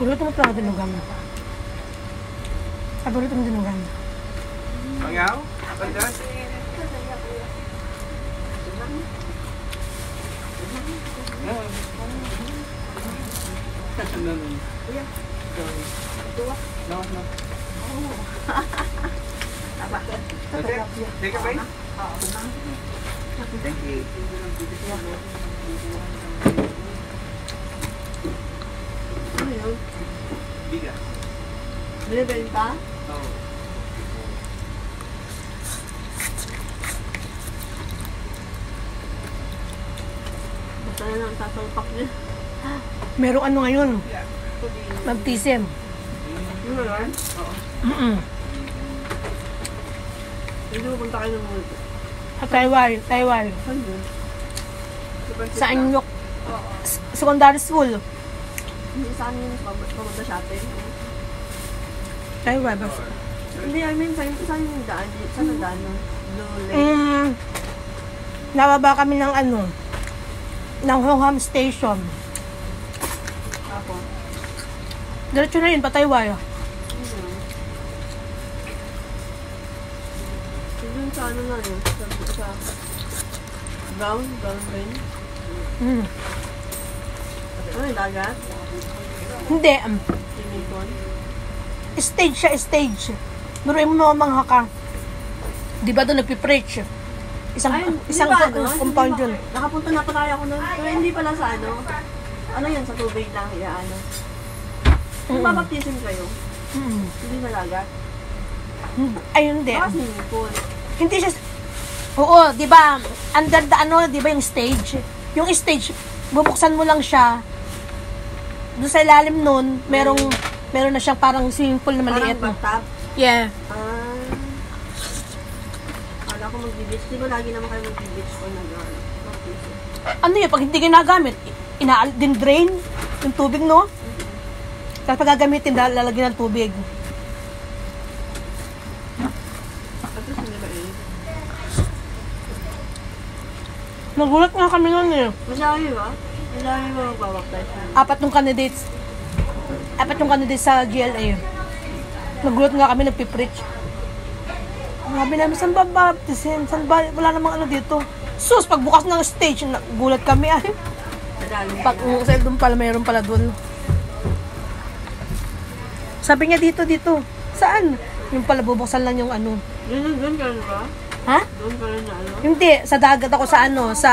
Paborito mo talaga dinugan. Paborito mo dinugan. Mangaw? Pandas? Take a bite? Thank you. Ano yun? Bigas. Binibenta? Oo. Basta na lang sasalpak niya. Merong ano ngayon? Baptism. Ano yan? Oo. Hindi mo punta kayo ng multo. Sa Taiwan. Saan yun? Sa Anyok. Secondary school. Hindi sa amin pumunta shopping. Taiwan. Basta. Hindi, I mean, saan yung daan? Saan ang daan nun? Blue Lake? Nababa kami ng ano, ng Hongham Station. Ako. Diretso na yun, pa Taiwan. Yun sa ano na yun? Sa brown rain? Ano yung dagat? Hindi, Swimming pool? stage siya, stage. Duruin mo mamangha ka. Di ba doon nagpipreach? Isang di ba, compound yun. Nakapunta na pala ako nun. Pero hindi pala sa ano. Ano yun, sa tubig lang, ano. Kung babaptism kayo, hindi na dagat. Ay, hindi. Baka swimming pool. Hindi siya, oo, di ba, under the ano, di ba yung stage? Yung stage, bubuksan mo lang siya. Doon sa ilalim nun, meron na siyang parang swimming pool na maliit. Parang bathtub? Yeah. Kala ko mag-beach. Di ba lagi naman kayo mag-beach o nag-baptism? Ano yun, pag hindi ginagamit, din drain yung tubig, no? Tapos pag gagamitin, lalagyan ng tubig. Tapos hindi ba eh? Nagulat nga kami nun eh. Madami ba? Madami ba magbabaptize? Apat yung candidates sa GLA. Nagulat nga kami, nagpipreach. Sabi namin, saan ba baptisin? Saan ba? Wala namang ano dito. Sus, pagbukas ng stage, nagulat kami ay. Pag sa doon pala, mayroon pala doon. Sabi niya dito. Saan? Yung pala, bubuksan lang yung ano. Doon ka rin ba? Ha? Doon ka rin na ano? Hindi, sa dagat ako sa ano, sa